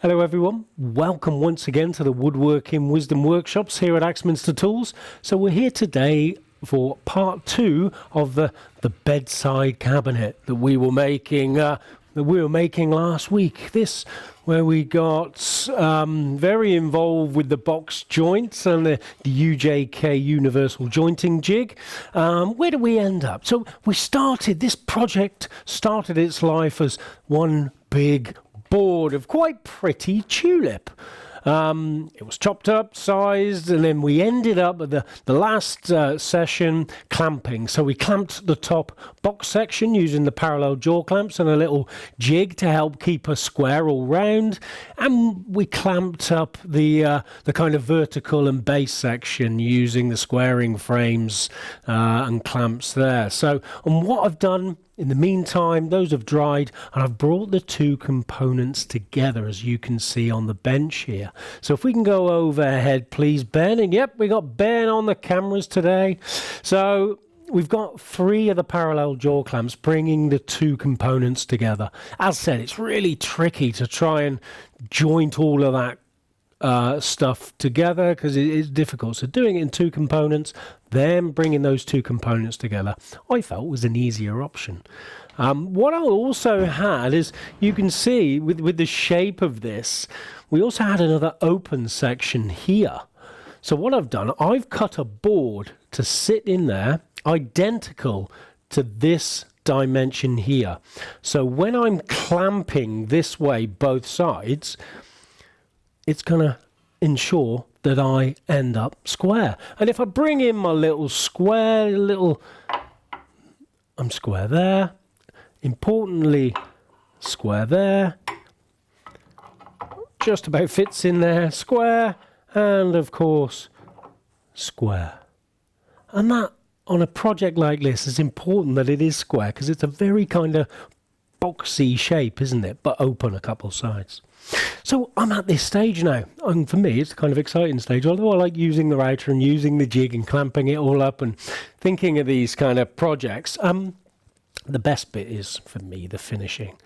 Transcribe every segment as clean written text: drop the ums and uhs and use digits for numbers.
Hello everyone, welcome once again to the Woodworking Wisdom Workshops here at Axminster Tools. So we're here today for part 2 of the bedside cabinet that we were making last week. This where we got very involved with the box joints and the UJK universal jointing jig. Where do we end up? So this project started its life as one big board of quite pretty tulip. It was chopped up, sized, and then we ended up at the last session clamping. So we clamped the top box section using the parallel jaw clamps and a little jig to help keep us square all round. And we clamped up the kind of vertical and base section using the squaring frames and clamps there. So, and what I've done in the meantime, those have dried, and I've brought the two components together, as you can see on the bench here. So if we can go overhead, please, Ben. And yep, we got Ben on the cameras today. So we've got 3 of the parallel jaw clamps bringing the two components together. As said, it's really tricky to try and joint all of that stuff together because it is difficult. So doing it in 2 components, then bringing those 2 components together, I felt was an easier option. What I also had is, you can see with the shape of this, we also had another open section here. So what I've done, I've cut a board to sit in there identical to this dimension here. So when I'm clamping this way both sides, it's going to ensure that I end up square. And if I bring in my little square, I'm square there. Importantly, square there. Just about fits in there, square. And of course, square. And that, on a project like this, is important that it is square because it's a very kind of boxy shape, isn't it? But open a couple sides. So I'm at this stage now, and for me it's a kind of exciting stage, although I like using the router and using the jig and clamping it all up and thinking of these kind of projects. The best bit is, for me, the finishing.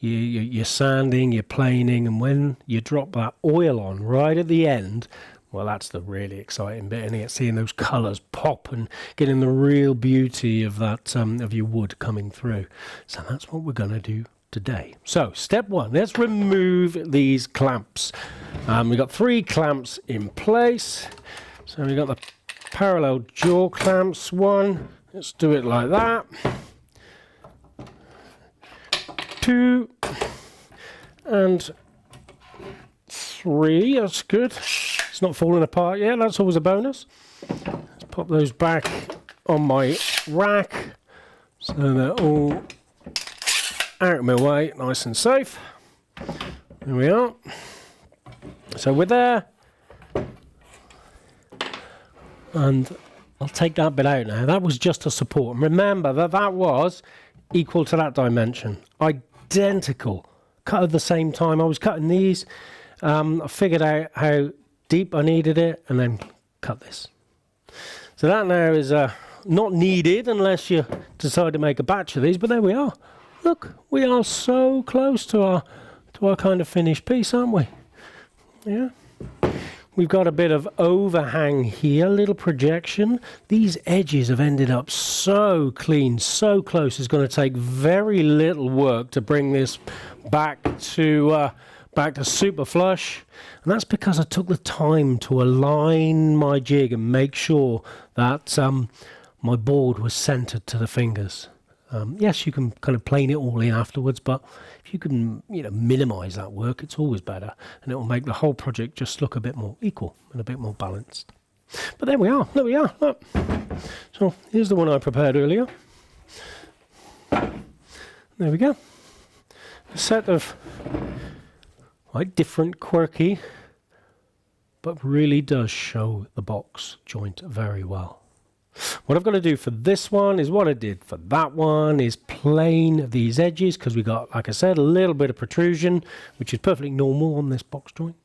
You're sanding, you're planing, and when you drop that oil on right at the end, well, that's the really exciting bit, and seeing those colours pop and getting the real beauty of that of your wood coming through. So that's what we're going to do today. So step 1, let's remove these clamps. We've got 3 clamps in place. So we've got the parallel jaw clamps, 1. Let's do it like that. 2 and 3. That's good. It's not falling apart yet. That's always a bonus. Let's pop those back on my rack so they're all out of my way, nice and safe. There we are. So we're there. And I'll take that bit out now. That was just a support. And remember that was equal to that dimension. Identical. Cut at the same time. I was cutting these. I figured out how deep I needed it and then cut this. So that now is not needed unless you decide to make a batch of these, but there we are. Look, we are so close to our kind of finished piece, aren't we? Yeah. We've got a bit of overhang here, little projection. These edges have ended up so clean, so close. It's going to take very little work to bring this back to super flush. And that's because I took the time to align my jig and make sure that my board was centered to the fingers. Yes, you can kind of plane it all in afterwards, but if you can, minimize that work, it's always better, and it will make the whole project just look a bit more equal and a bit more balanced. But there we are. Look. So here's the one I prepared earlier. There we go. A set of quite different, quirky, but really does show the box joint very well. What I've got to do for this one is what I did for that one, is plane these edges, because we got, like I said, a little bit of protrusion, which is perfectly normal on this box joint.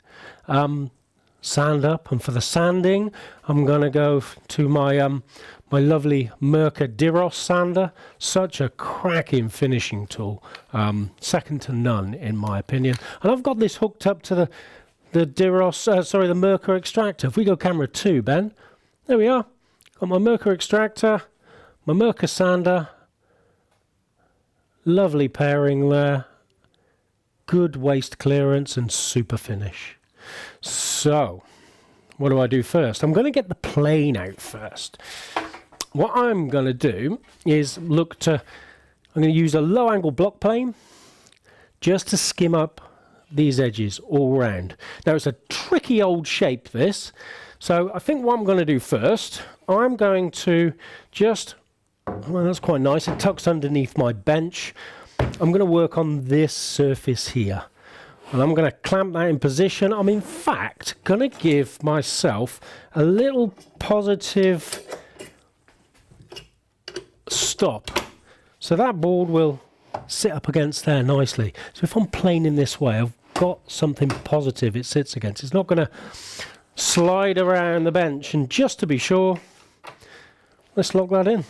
Sand up, and for the sanding, I'm going to go to my my lovely MIRKA DEROS sander. Such a cracking finishing tool. Second to none, in my opinion. And I've got this hooked up to the DEROS, the MIRKA extractor. If we go camera 2, Ben, there we are. Got my MIRKA extractor, my MIRKA sander. Lovely pairing there. Good waste clearance and super finish. So, what do I do first? I'm going to get the plane out first. What I'm going to do is I'm going to use a low angle block plane just to skim up these edges all round. Now it's a tricky old shape, this. So I think what I'm going to do first, I'm going to just, well, that's quite nice. It tucks underneath my bench. I'm going to work on this surface here. And I'm going to clamp that in position. I'm in fact going to give myself a little positive stop. So that board will sit up against there nicely. So if I'm planing this way, I've got something positive it sits against. It's not going to slide around the bench. And just to be sure, let's lock that in.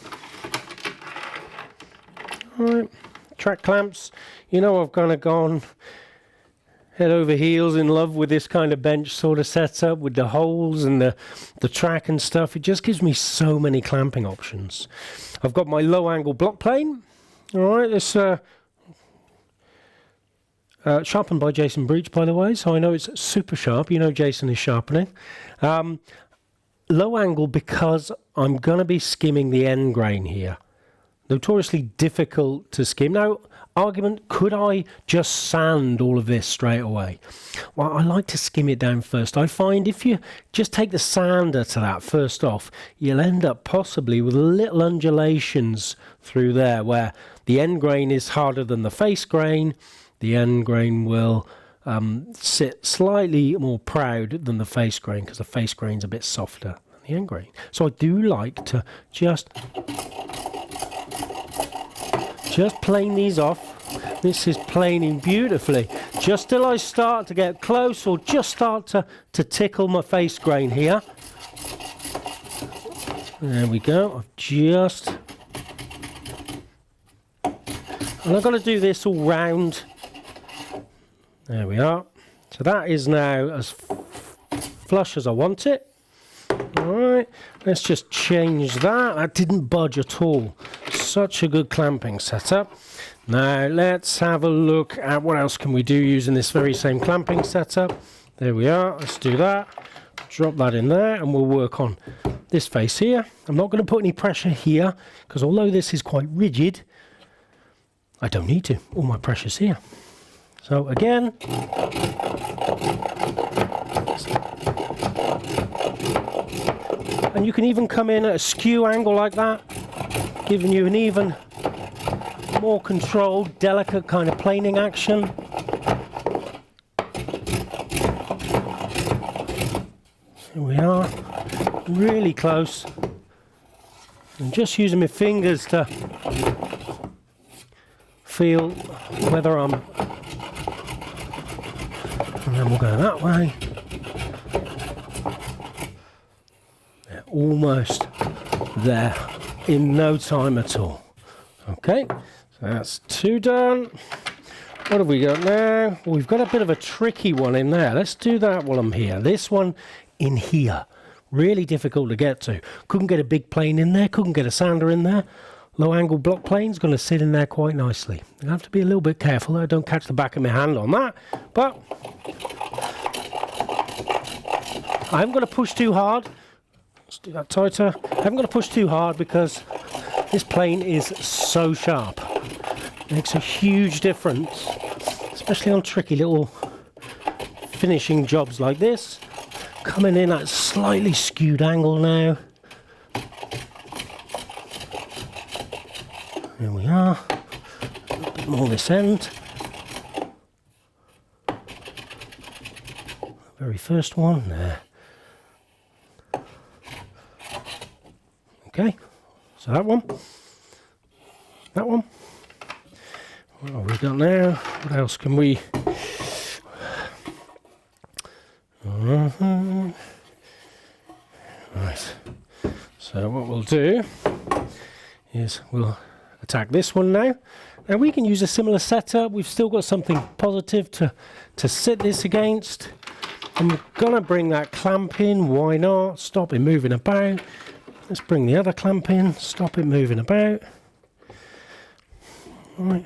All right, track clamps. You know I've kind of gone head over heels in love with this kind of bench sort of setup with the holes and the track and stuff. It just gives me so many clamping options. I've got my low angle block plane. All right, this sharpened by Jason Breach, by the way, so I know it's super sharp. You know Jason is sharpening. Low angle because I'm going to be skimming the end grain here. Notoriously difficult to skim. Now, argument, could I just sand all of this straight away? Well, I like to skim it down first. I find if you just take the sander to that first off, you'll end up possibly with little undulations through there where the end grain is harder than the face grain. The end grain will sit slightly more proud than the face grain because the face grain's a bit softer than the end grain. So I do like to just plane these off. This is planing beautifully. Just till I start to get close or just start to tickle my face grain here. There we go. I've just... And I've got to do this all round. There we are. So that is now as flush as I want it. Alright, let's just change that. That didn't budge at all. Such a good clamping setup. Now let's have a look at what else can we do using this very same clamping setup. There we are. Let's do that. Drop that in there and we'll work on this face here. I'm not going to put any pressure here because although this is quite rigid, I don't need to. All my pressure's here. So again, and you can even come in at a skew angle like that, giving you an even more controlled, delicate kind of planing action. Here we are, really close. I'm just using my fingers to feel whether I'm, and then we'll go that way. They're almost there in no time at all. Okay, so that's two done. What have we got now? Well, we've got a bit of a tricky one in there. Let's do that while I'm here. This one in here, really difficult to get to. Couldn't get a big plane in there, couldn't get a sander in there. Low angle block plane's going to sit in there quite nicely. I have to be a little bit careful that I don't catch the back of my hand on that, but I'm going to push too hard. Let's do that tighter. I'm going to push too hard because this plane is so sharp. It makes a huge difference, especially on tricky little finishing jobs like this. Coming in at a slightly skewed angle now. Here we are. A little bit more this end. Very first one there. Okay, so that one. That one. What have we got now? What else can we... Right. So So what we'll do is we'll attack this one now. Now we can use a similar setup. We've still got something positive to sit this against. I'm going to bring that clamp in. Why not? Stop it moving about. Let's bring the other clamp in. Stop it moving about. Right.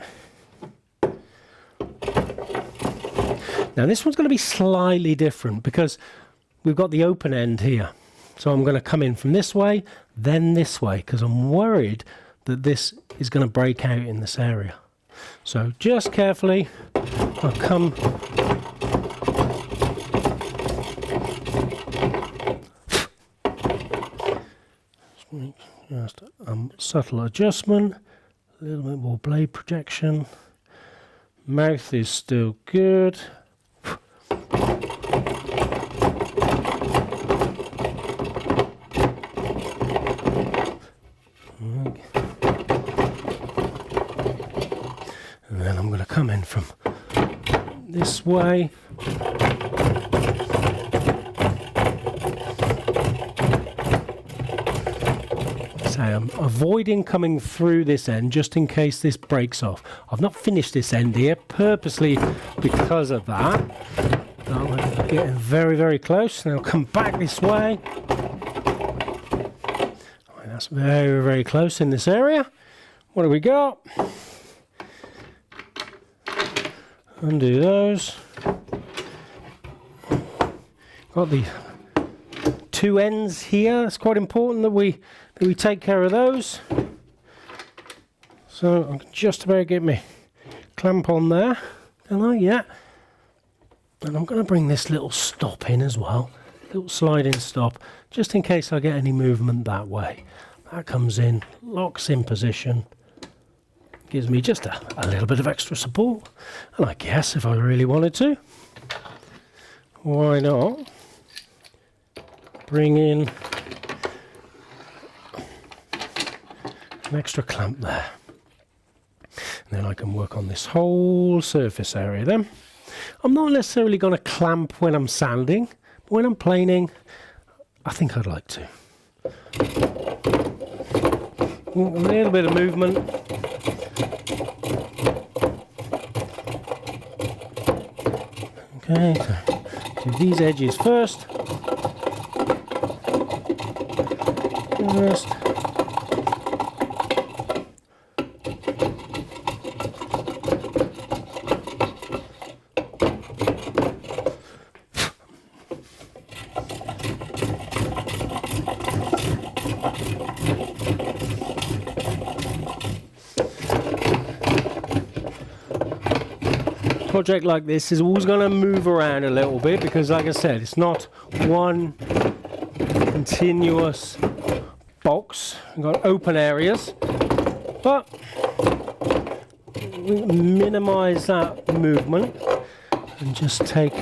Now this one's going to be slightly different because we've got the open end here. So I'm going to come in from this way, then this way, because I'm worried that this is going to break out in this area. So just carefully, I'll come just a subtle adjustment, a little bit more blade projection. Mouth is still good. And then I'm going to come in from this way. So I'm avoiding coming through this end just in case this breaks off. I've not finished this end here purposely because of that. I'm getting very, very close. Now come back this way. That's very, very close in this area. What do we got? Undo those. Got the two ends here. It's quite important that we take care of those. So I can just about get my clamp on there. Don't I? Yeah. And I'm going to bring this little stop in as well. Little sliding stop, just in case I get any movement that way. That comes in, locks in position, gives me just a little bit of extra support. And I guess if I really wanted to, why not bring in an extra clamp there. And then I can work on this whole surface area then. I'm not necessarily going to clamp when I'm sanding, but when I'm planing, I think I'd like to. A little bit of movement. Okay, so do these edges first. Project like this is always going to move around a little bit because, like I said, it's not one continuous box. We've got open areas, but we minimize that movement and just take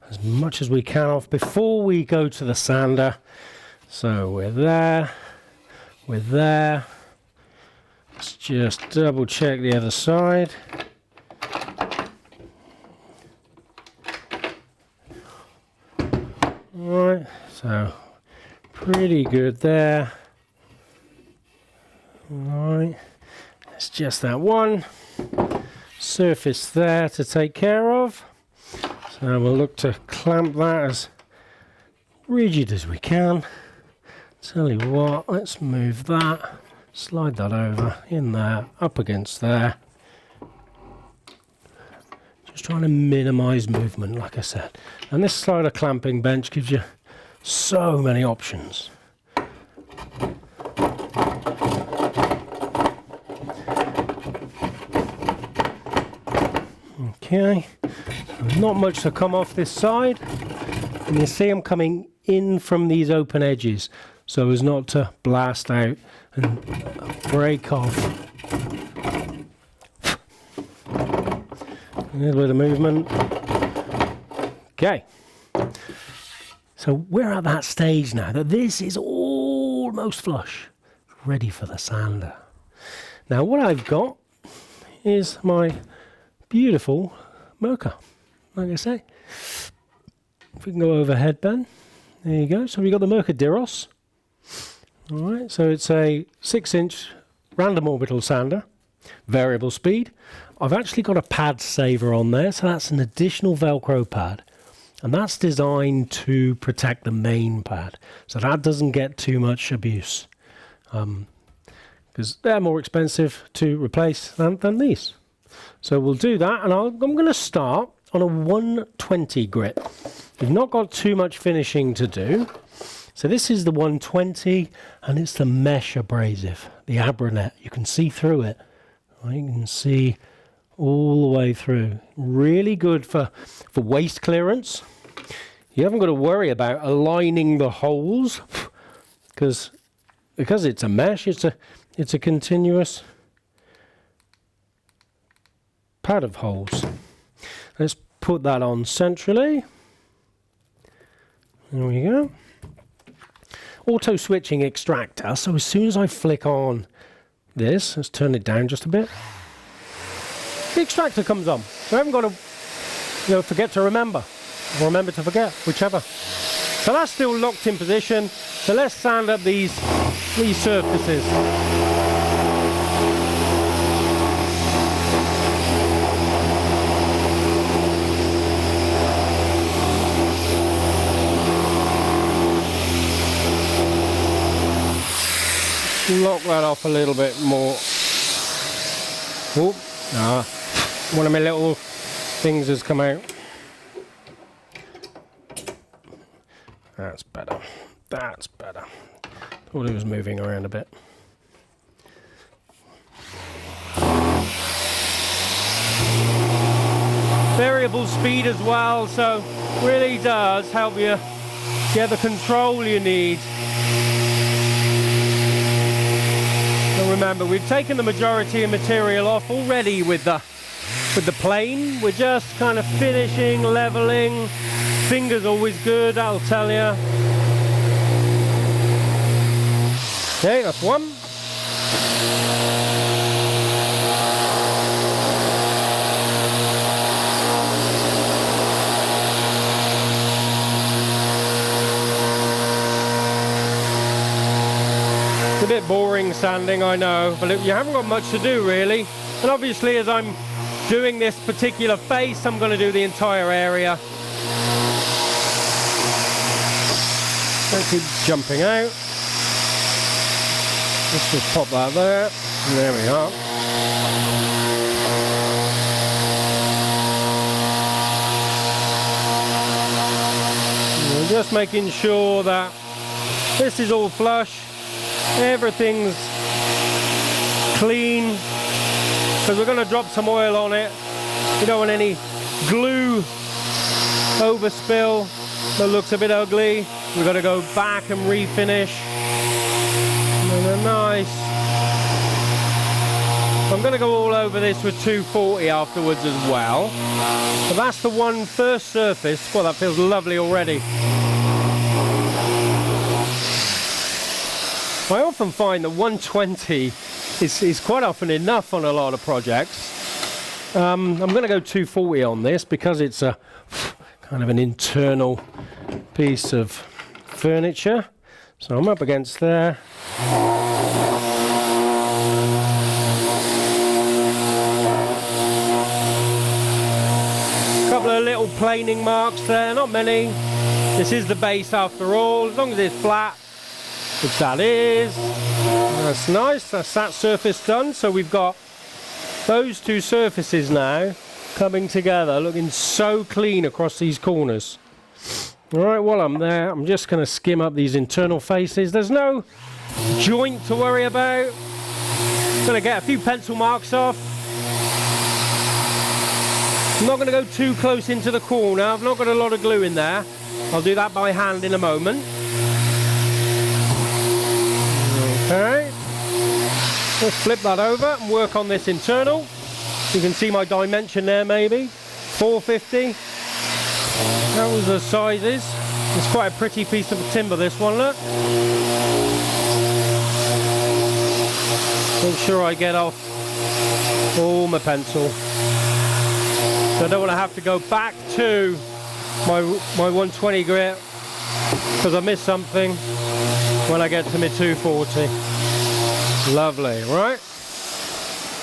as much as we can off before we go to the sander. So we're there, we're there. Let's just double check the other side. Alright, so pretty good there. Alright, it's just that one surface there to take care of. So we'll look to clamp that as rigid as we can. Tell you what, let's move that. Slide that over, in there, up against there. Just trying to minimize movement, like I said. And this slider clamping bench gives you so many options. Okay, not much to come off this side. And you see I'm coming in from these open edges, so as not to blast out and break off. A little bit of movement. Okay. So we're at that stage now that this is almost flush, ready for the sander. Now what I've got is my beautiful MIRKA, like I say. If we can go overhead, Ben. There you go. So we've got the MIRKA DEROS. Alright, so it's a 6-inch random orbital sander, variable speed. I've actually got a pad saver on there, so that's an additional Velcro pad. And that's designed to protect the main pad, so that doesn't get too much abuse. Because they're more expensive to replace than these. So we'll do that, and I'm going to start on a 120 grit. We've not got too much finishing to do. So this is the 120, and it's the mesh abrasive, the ABRANET. You can see through it. You can see all the way through. Really good for waste clearance. You haven't got to worry about aligning the holes because it's a mesh. It's a continuous pad of holes. Let's put that on centrally. There we go. Auto switching extractor. So as soon as I flick on this, let's turn it down just a bit. The extractor comes on. So I haven't got to, forget to remember, or remember to forget, whichever. So that's still locked in position. So let's sand up these surfaces. Lock that off a little bit more. Oh, no. One of my little things has come out. That's better. That's better. Thought it was moving around a bit. Variable speed as well, so really does help you get the control you need. Remember, we've taken the majority of material off already with the plane. We're just kind of finishing, leveling. Finger's always good, I'll tell you. Okay, that's one. A bit boring sanding, I know, but you haven't got much to do really. And obviously as I'm doing this particular face, I'm going to do the entire area. Don't keep jumping out. Let's just pop that there. And there we are. And we're just making sure that this is all flush. Everything's clean, because we're going to drop some oil on it. We don't want any glue overspill that looks a bit ugly. We've got to go back and refinish. And they're nice. I'm going to go all over this with 240 afterwards as well. So that's the one first surface. Well, that feels lovely already. I often find that 120 is quite often enough on a lot of projects. I'm going to go 240 on this because it's a kind of an internal piece of furniture. So I'm up against there. A couple of little planing marks there, not many. This is the base after all, as long as it's flat. Which that is. That's nice, that's that surface done. So we've got those two surfaces now coming together, looking so clean across these corners. Alright, while I'm there, I'm just going to skim up these internal faces. There's no joint to worry about. I'm going to get a few pencil marks off. I'm not going to go too close into the corner. I've not got a lot of glue in there. I'll do that by hand in a moment. Okay, let's flip that over and work on this internal. You can see my dimension there, maybe 450. That was the sizes. It's quite a pretty piece of timber, this one, look. Make sure I get off all my pencil. So I don't want to have to go back to my 120 grit because I missed something when I get to my 240. Lovely, right?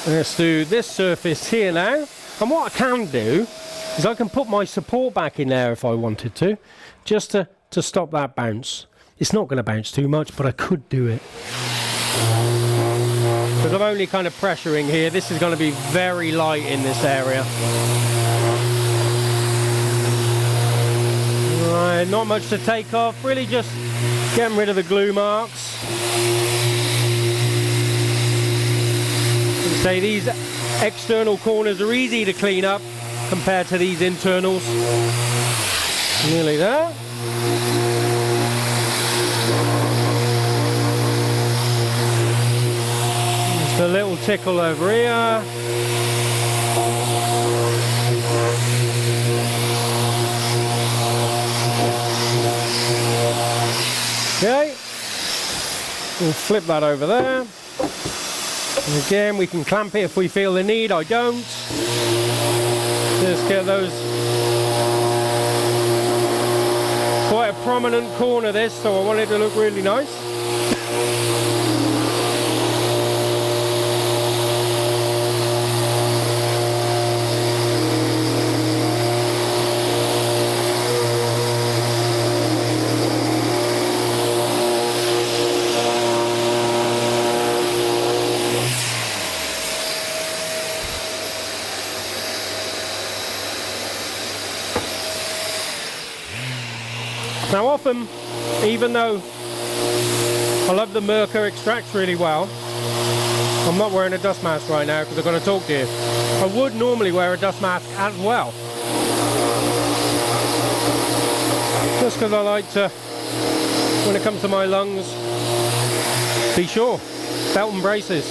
Let's do this surface here now. And what I can do is I can put my support back in there if I wanted to, just to stop that bounce. It's not going to bounce too much, but I could do it. Because I'm only kind of pressuring here. This is going to be very light in this area. Right, not much to take off, really just getting rid of the glue marks. As I say, these external corners are easy to clean up compared to these internals. Nearly there. Just a little tickle over here. Okay, we'll flip that over there. And again, we can clamp it if we feel the need. I don't. Just get those. Quite a prominent corner this, so I want it to look really nice. Now often, even though I love the MIRKA extracts really well, I'm not wearing a dust mask right now because I'm going to talk to you. I would normally wear a dust mask as well. Just because I like to, when it comes to my lungs, be sure. Belt and braces.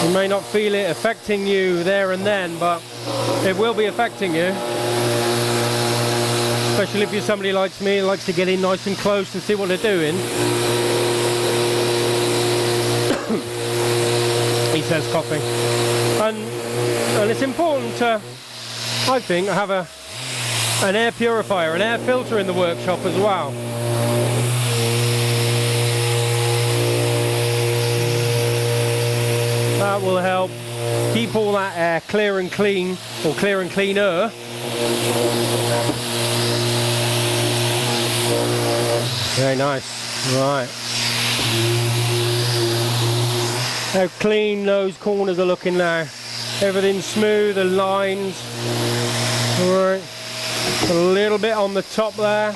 You may not feel it affecting you there and then, but it will be affecting you. Especially if you're somebody like me who likes to get in nice and close and see what they're doing. He says coughing. And it's important to, I think, have an air purifier, an air filter in the workshop as well. That will help keep all that air clear and clean, or clear and cleaner. Very nice. Right. How clean those corners are looking now. Everything's smooth, the lines. Alright. A little bit on the top there.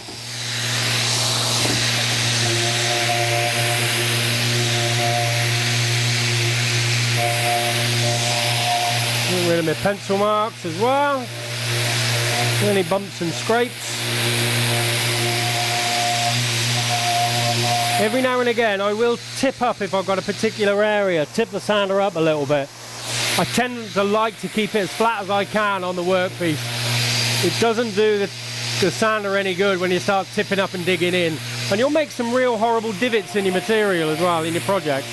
Get rid of my pencil marks as well. Any bumps and scrapes. Every now and again I will tip up if I've got a particular area, tip the sander up a little bit. I tend to like to keep it as flat as I can on the workpiece. It doesn't do the sander any good when you start tipping up and digging in. And you'll make some real horrible divots in your material as well, in your project.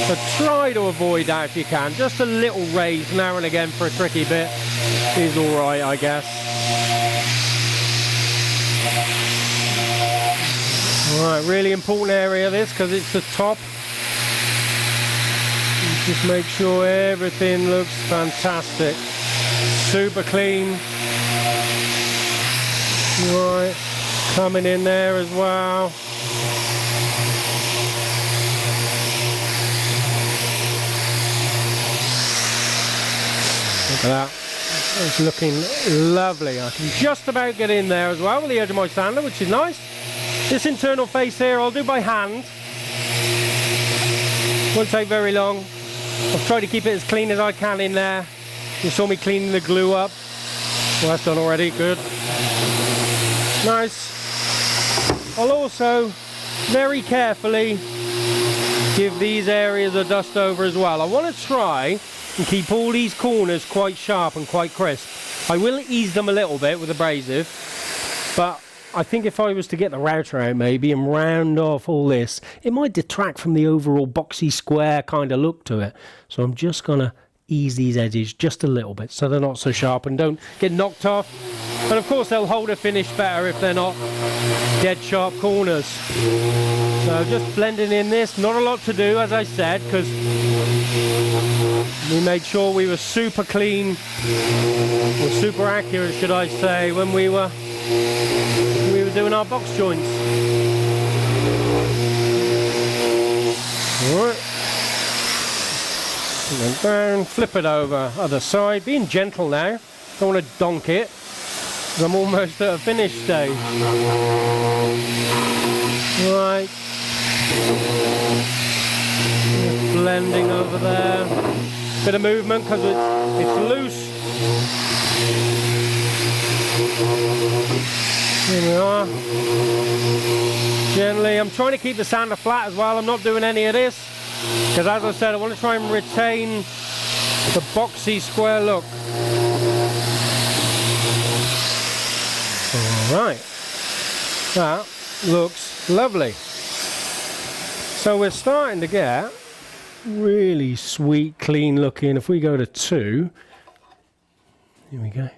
So try to avoid that if you can. Just a little raise now and again for a tricky bit is alright, I guess. Alright, really important area this because it's the top. Just make sure everything looks fantastic. Super clean. Right, coming in there as well. Look at that. It's looking lovely. I can just about get in there as well with the edge of my sander, which is nice. This internal face here I'll do by hand. Won't take very long. I've tried to keep it as clean as I can in there. You saw me cleaning the glue up. Well, that's done already, good. Nice. I'll also very carefully give these areas a dust over as well. I want to try and keep all these corners quite sharp and quite crisp. I will ease them a little bit with abrasive, but I think if I was to get the router out maybe and round off all this, it might detract from the overall boxy square kind of look to it. So I'm just going to ease these edges just a little bit so they're not so sharp and don't get knocked off. And of course they'll hold a finish better if they're not dead sharp corners. So just blending in this, not a lot to do as I said, because we made sure we were super clean, or super accurate should I say, when we were doing our box joints. Alright. And then down, flip it over, other side, being gentle now, don't want to donk it. I'm almost at a finish stage. Right. Just blending over there. Bit of movement because it's loose. Here we are. Gently. I'm trying to keep the sander flat as well. I'm not doing any of this because, as I said, I want to try and retain the boxy square look. Alright, that looks lovely. So we're starting to get really sweet, clean looking. If we go to 2, here we go.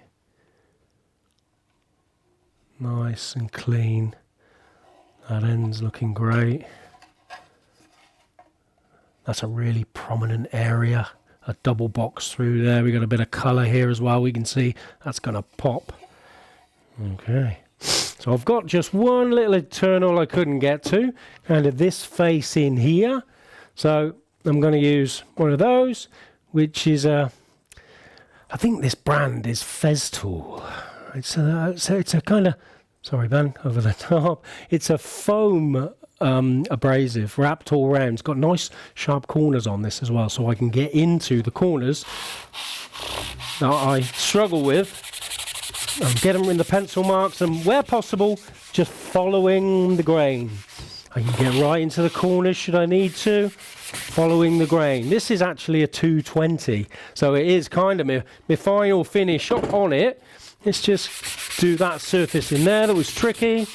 Nice and clean. That end's looking great. That's a really prominent area. A double box through there. We got a bit of colour here as well. We can see that's going to pop. Okay, so I've got just one little internal I couldn't get to, kind of this face in here. So I'm going to use one of those, which is I think this brand is Festool. It's a kind of, sorry Ben, over the top. It's a foam abrasive wrapped all around. It's got nice sharp corners on this as well, so I can get into the corners that I struggle with. Get them in the pencil marks, and where possible, just following the grain. I can get right into the corners should I need to, following the grain. This is actually a 220, so it is kind of my final finish on it. Let's just do that surface in there that was tricky.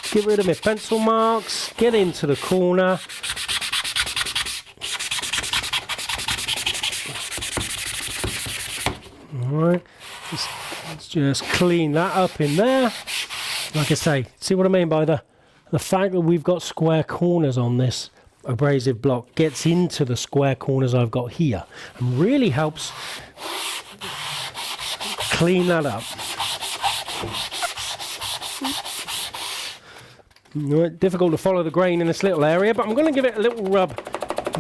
Get rid of my pencil marks, get into the corner. Alright. Let's just clean that up in there. Like I say, see what I mean by the fact that we've got square corners on this abrasive block gets into the square corners I've got here and really helps clean that up. Difficult to follow the grain in this little area, but I'm going to give it a little rub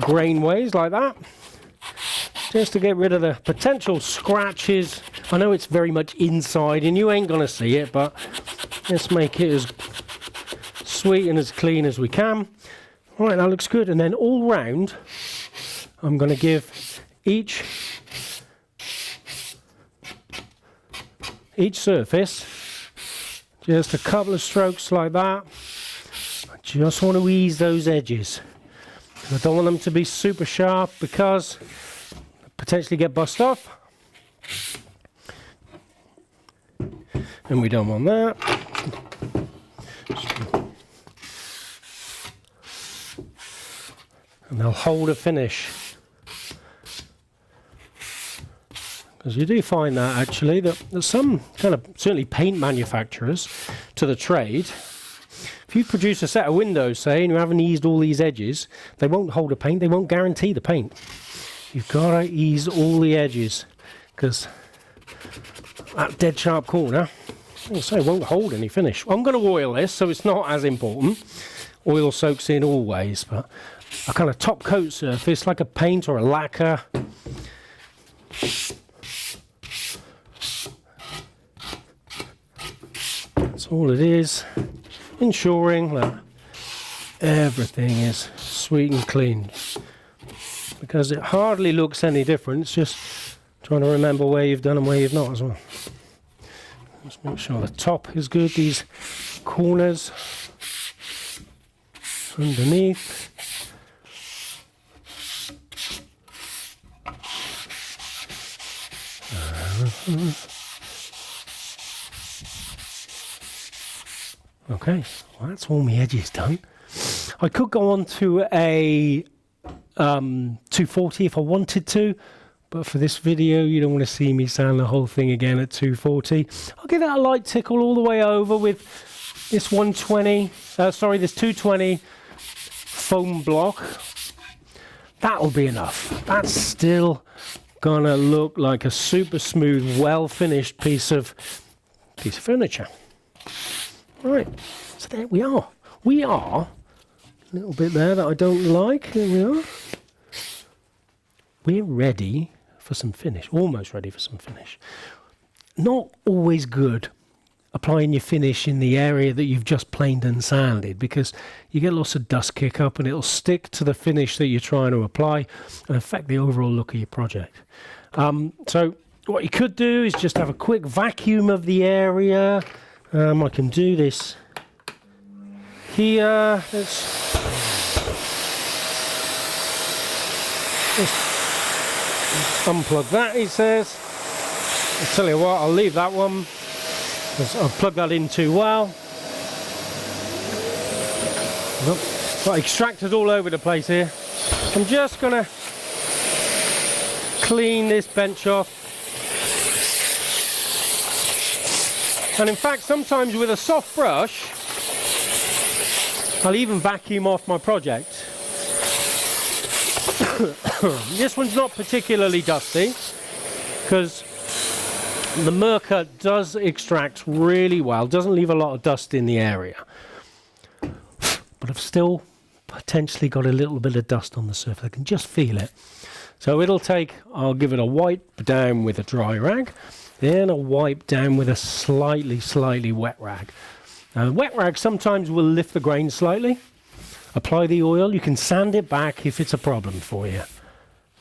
grain ways like that, just to get rid of the potential scratches. I know it's very much inside and you ain't going to see it, but let's make it as sweet and as clean as we can. All right, that looks good. And then all round, I'm going to give each surface just a couple of strokes like that. I just want to ease those edges. I don't want them to be super sharp because potentially get bust off. And we don't want that. And they'll hold a finish. Because you do find that actually that some kind of, certainly paint manufacturers to the trade, if you produce a set of windows, say, and you haven't eased all these edges, they won't hold a paint, they won't guarantee the paint. You've got to ease all the edges, because that dead sharp corner, so won't hold any finish. I'm going to oil this, so it's not as important. Oil soaks in always, but a kind of top coat surface, like a paint or a lacquer. That's all it is, ensuring that everything is sweet and clean. Because it hardly looks any different, it's just trying to remember where you've done and where you've not as well. Just make sure the top is good, these corners underneath. Okay, well that's all my edges done. I could go on to a 240 if I wanted to, But for this video, you don't want to see me sand the whole thing again at 240. I'll give that a light tickle all the way over with this 220 foam block. That'll be enough. That's still gonna look like a super smooth, well finished piece of furniture. Right, so there we are. We are a little bit there that I don't like. There we are. We're ready for some finish, almost ready for some finish. Not always good applying your finish in the area that you've just planed and sanded, because you get lots of dust kick up and it'll stick to the finish that you're trying to apply and affect the overall look of your project. So what you could do is just have a quick vacuum of the area. I can do this here. Let's unplug that, he says. I'll tell you what, I'll leave that one, because I've plugged that in too well. Got extractors all over the place here. I'm just going to clean this bench off. And in fact, sometimes with a soft brush, I'll even vacuum off my project. This one's not particularly dusty, because the MIRKA does extract really well, doesn't leave a lot of dust in the area. But I've still potentially got a little bit of dust on the surface. I can just feel it. So I'll give it a wipe down with a dry rag, then a wipe down with a slightly wet rag. Now the wet rag sometimes will lift the grain slightly. Apply the oil, you can sand it back if it's a problem for you.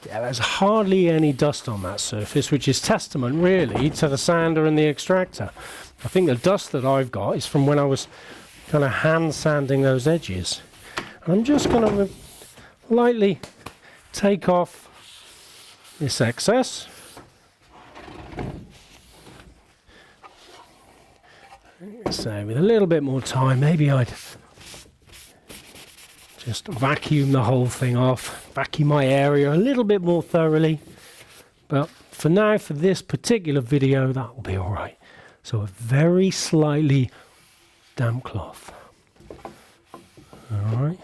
Yeah, there's hardly any dust on that surface, which is testament really to the sander and the extractor. I think the dust that I've got is from when I was kind of hand sanding those edges. And I'm just going to lightly take off this excess. So with a little bit more time, maybe I'd just vacuum the whole thing off, vacuum my area a little bit more thoroughly. But for now, for this particular video, that will be all right. So a very slightly damp cloth. All right.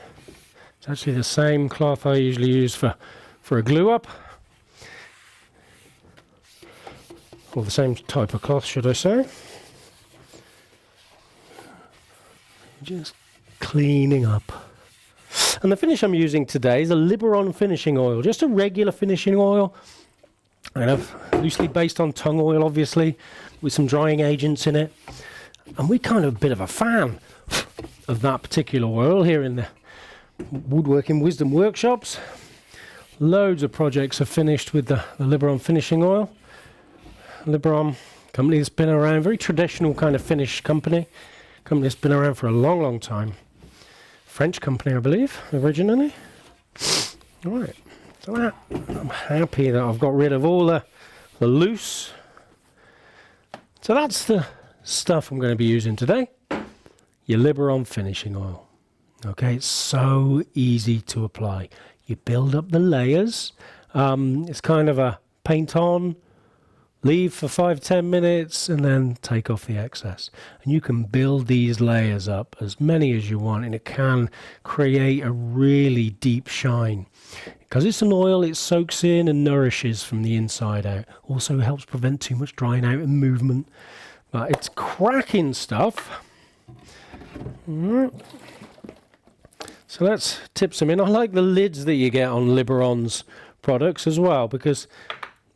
It's actually the same cloth I usually use for a glue up. Or the same type of cloth, should I say. Just cleaning up. And the finish I'm using today is a Liberon Finishing Oil, just a regular finishing oil, kind of loosely based on tung oil, obviously, with some drying agents in it. And we're kind of a bit of a fan of that particular oil here in the Woodworking Wisdom workshops. Loads of projects are finished with the Liberon Finishing Oil. Liberon, company that's been around, very traditional kind of finish company that's been around for a long time. French company, I believe, originally. All right, so that, I'm happy that I've got rid of all the loose. So that's the stuff I'm going to be using today. Your Liberon Finishing Oil. Okay, it's so easy to apply. You build up the layers. It's kind of a paint on, leave for 5-10 minutes, and then take off the excess. And you can build these layers up as many as you want, and it can create a really deep shine. Because it's an oil, it soaks in and nourishes from the inside out. Also helps prevent too much drying out and movement. But it's cracking stuff. So let's tip some in. I like the lids that you get on Liberon's products as well, because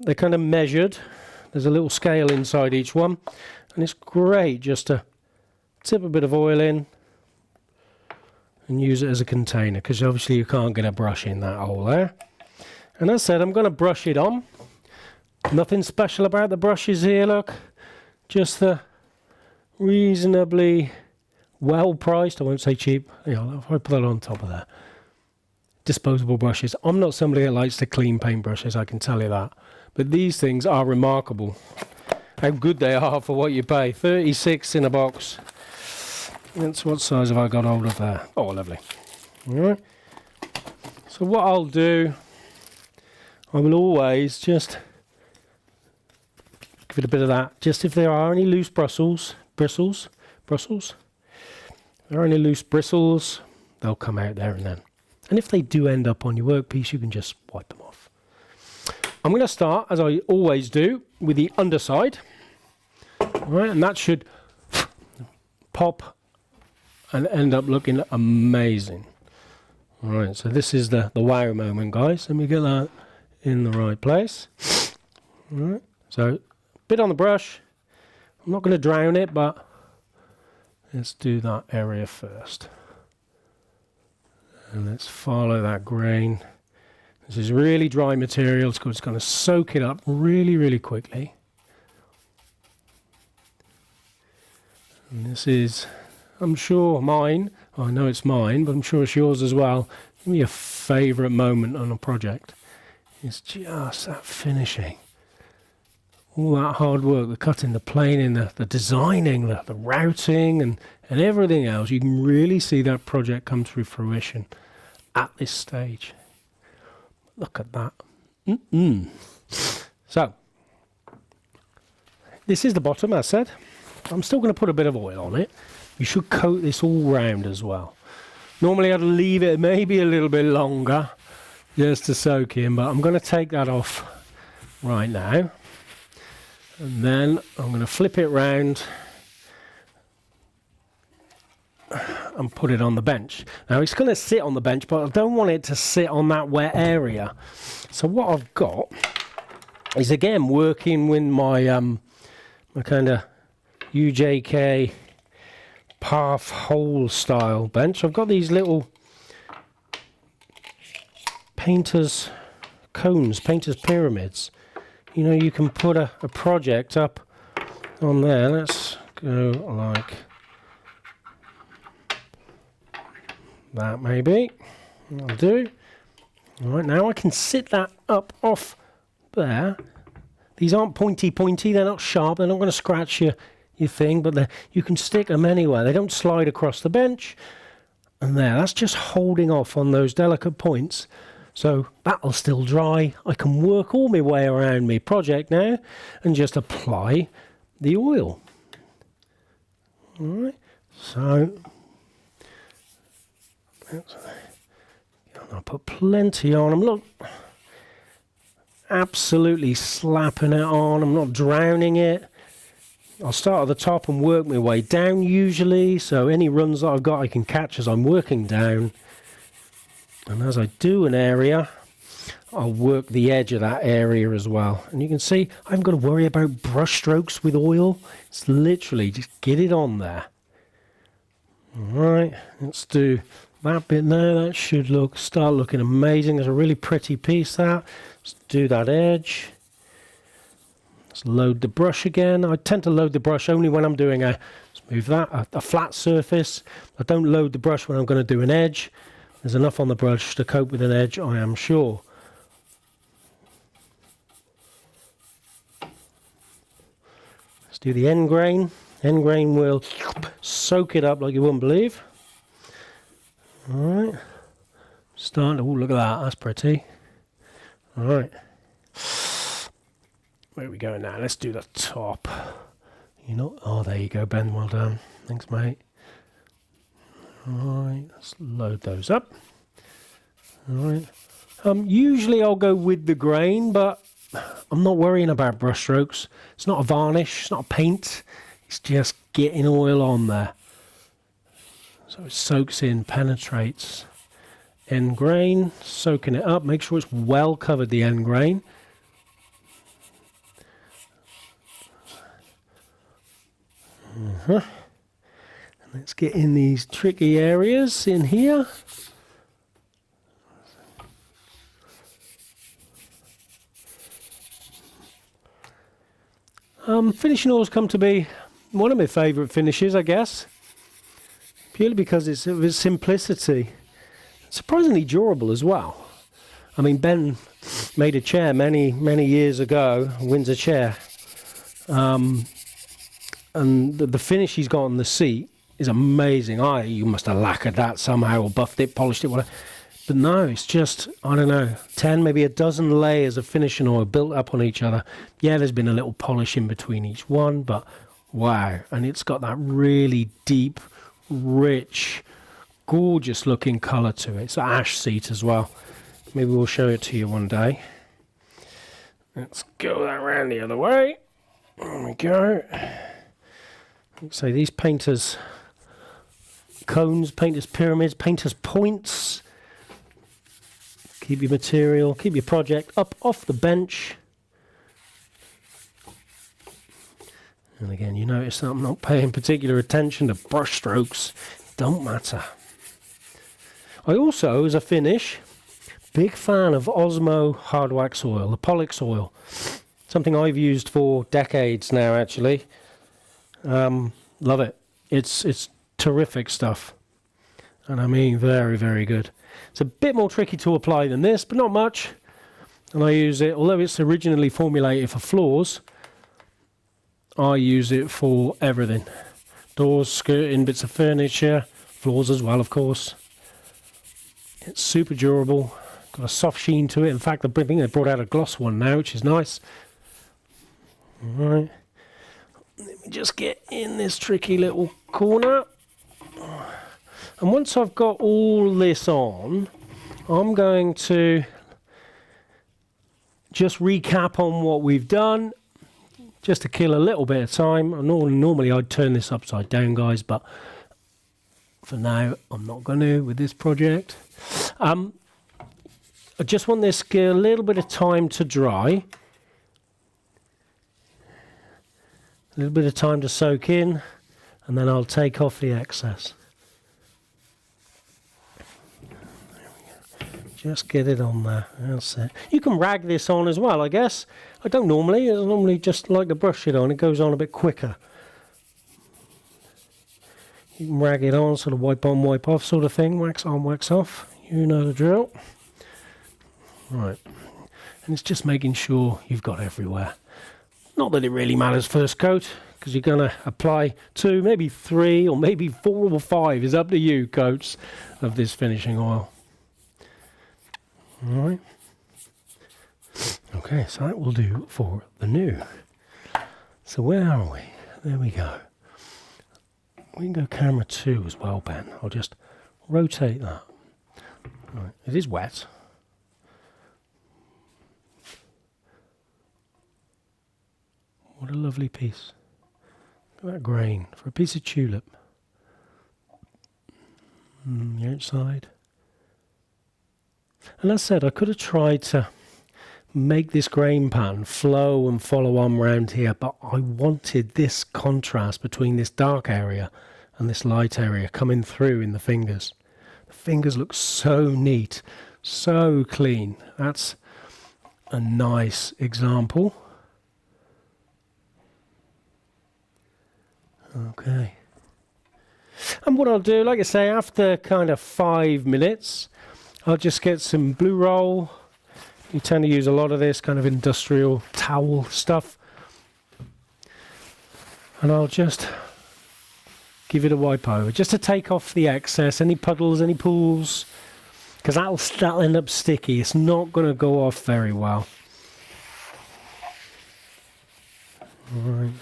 they're kind of measured. There's a little scale inside each one, and it's great just to tip a bit of oil in and use it as a container, because obviously you can't get a brush in that hole there. And as I said, I'm going to brush it on. Nothing special about the brushes here, look. Just the reasonably well priced, I won't say cheap, if I put that on top of that. Disposable brushes. I'm not somebody that likes to clean paint brushes, I can tell you that. But these things are remarkable. How good they are for what you pay. 36 in a box. That's what size have I got hold of there? Oh, lovely. All right. So what I'll do, I will always just give it a bit of that. Just if there are any loose bristles, if there are any loose bristles, they'll come out there and then. And if they do end up on your workpiece, you can just wipe them off. I'm going to start, as I always do, with the underside. All right, and that should pop and end up looking amazing. All right, so this is the wow moment, guys. Let me get that in the right place. All right, so a bit on the brush. I'm not going to drown it, but let's do that area first. And let's follow that grain. This is really dry material. It's going to soak it up really, really quickly. And this is, I'm sure, mine. I know it's mine, but I'm sure it's yours as well. Give me a favourite moment on a project. It's just that finishing. All that hard work, the cutting, the planing, the designing, the routing, and everything else. You can really see that project come to fruition at this stage. Look at that. So, this is the bottom, as I said. I'm still going to put a bit of oil on it. You should coat this all round as well. Normally I'd leave it maybe a little bit longer just to soak in, but I'm going to take that off right now. And then I'm going to flip it round and put it on the bench. Now it's going to sit on the bench, but I don't want it to sit on that wet area. So what I've got is, again, working with my my kind of UJK PARF hole style bench. I've got these little painters cones, painters pyramids. You know, you can put a project up on there. Let's go like that, maybe. That'll do. All right, now I can sit that up off there. These aren't pointy, they're not sharp, they're not going to scratch your thing, but you can stick them anywhere. They don't slide across the bench. And there, that's just holding off on those delicate points. So that'll still dry. I can work all my way around my project now and just apply the oil. All right, so I'll put plenty on them. Look, absolutely slapping it on. I'm not drowning it. I'll start at the top and work my way down usually, so any runs that I've got I can catch as I'm working down. And as I do an area, I'll work the edge of that area as well. And you can see I haven't got to worry about brush strokes with oil. It's literally just get it on there. Alright, let's do that bit there. That should start looking amazing. There's a really pretty piece that. Let's do that edge. Let's load the brush again. I tend to load the brush only when I'm doing let's move that, a flat surface. I don't load the brush when I'm going to do an edge. There's enough on the brush to cope with an edge, I am sure. Let's do the end grain. End grain will soak it up like you wouldn't believe. Alright. Starting to, oh, look at that, that's pretty. Alright. Where are we going now? Let's do the top. You know, oh, there you go, Ben, well done. Thanks, mate. Alright, let's load those up. Alright. Usually I'll go with the grain, but I'm not worrying about brush strokes. It's not a varnish, it's not a paint. It's just getting oil on there. So it soaks in, penetrates. End grain, soaking it up. Make sure it's well covered, the end grain. Let's get in these tricky areas in here. Finishing oils come to be one of my favourite finishes, I guess. Purely because it's of its simplicity. Surprisingly durable as well. I mean, Ben made a chair many years ago, a Windsor chair. And the finish he's got on the seat is amazing. You must have lacquered that somehow or buffed it, polished it, whatever. But no, it's just, I don't know, 10, maybe a dozen layers of finishing oil built up on each other. Yeah, there's been a little polish in between each one, but wow. And it's got that really deep, rich, gorgeous looking colour to it. It's ash seat as well. Maybe we'll show it to you one day. Let's go that round the other way. There we go. So these painters' cones, painters' pyramids, painters' points. Keep your material, keep your project up off the bench. And again, you notice that I'm not paying particular attention to brush strokes. Don't matter. I also, as a finish, big fan of Osmo Hard Wax Oil, the Pollux oil. Something I've used for decades now, actually. Love it. It's terrific stuff. And I mean very, very good. It's a bit more tricky to apply than this, but not much. And I use it, although it's originally formulated for floors, I use it for everything. Doors, skirting, bits of furniture, floors as well, of course. It's super durable, got a soft sheen to it. In fact, I think they brought out a gloss one now, which is nice. Alright, let me just get in this tricky little corner. And once I've got all this on, I'm going to just recap on what we've done, just to kill a little bit of time. Normally I'd turn this upside down, guys, but for now I'm not going to with this project. I just want this to get a little bit of time to dry. A little bit of time to soak in, and then I'll take off the excess. Just get it on there. That's it. You can rag this on as well, I guess. I don't normally. I normally just like to brush it on. It goes on a bit quicker. You can rag it on, sort of wipe on, wipe off sort of thing. Wax on, wax off. You know the drill. Right. And it's just making sure you've got everywhere. Not that it really matters first coat, because you're going to apply 2, maybe 3, or maybe 4 or 5. It's up to you, coats of this finishing oil. Alright. Okay, so that will do for the new. So where are we? There we go. We can go camera 2 as well, Ben. I'll just rotate that. Right. It is wet. What a lovely piece. Look at that grain for a piece of tulip. The outside. And as I said, I could have tried to make this grain pattern flow and follow on round here, but I wanted this contrast between this dark area and this light area coming through in the fingers. The fingers look so neat, so clean. That's a nice example. Okay. And what I'll do, like I say, after kind of 5 minutes, I'll just get some blue roll. You tend to use a lot of this kind of industrial towel stuff. And I'll just give it a wipe over, just to take off the excess, any puddles, any pools, because that'll end up sticky. It's not going to go off very well. Alright,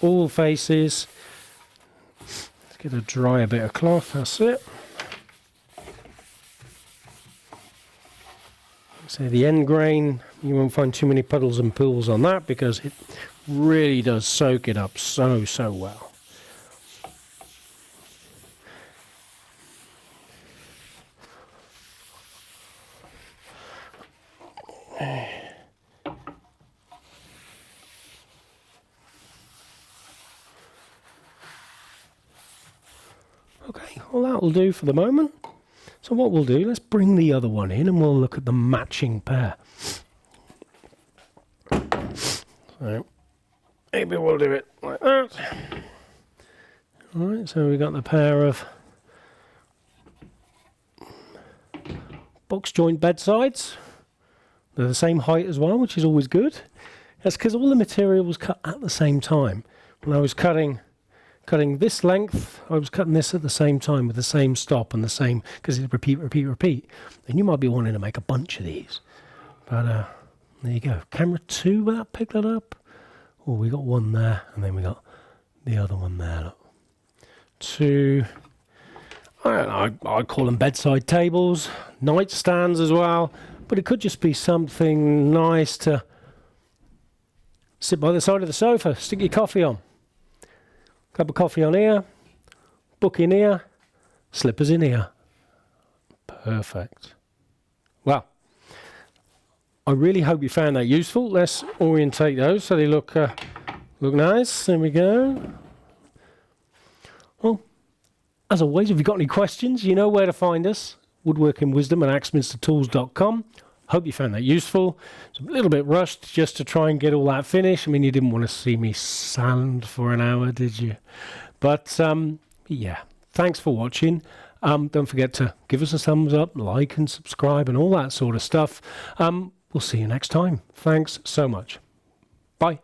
all faces. Let's get a drier bit of cloth, that's it. So the end grain, you won't find too many puddles and pools on that because it really does soak it up so well. Okay, well that'll do for the moment. So what we'll do, let's bring the other one in and we'll look at the matching pair. So maybe we'll do it like that. Alright, so we've got the pair of box joint bedsides. They're the same height as well, which is always good. That's because all the material was cut at the same time. When I was cutting cutting this length. I was cutting this at the same time with the same stop and the same, because it's repeat, repeat, repeat. And you might be wanting to make a bunch of these. But there you go. Camera 2, will that pick that up? Oh, we got one there, and then we got the other one there. Look. 2. I call them bedside tables, nightstands as well, but it could just be something nice to sit by the side of the sofa, stick your coffee on. Cup of coffee on here, book in here, slippers in here. Perfect. Well, I really hope you found that useful. Let's orientate those so they look nice. There we go. Well, as always, if you've got any questions, you know where to find us. Woodworking Wisdom at axminstertools.com. Hope you found that useful. It's a little bit rushed just to try and get all that finished. I mean, you didn't want to see me sand for an hour, did you? But, yeah, thanks for watching. Don't forget to give us a thumbs up, like and subscribe and all that sort of stuff. We'll see you next time. Thanks so much. Bye.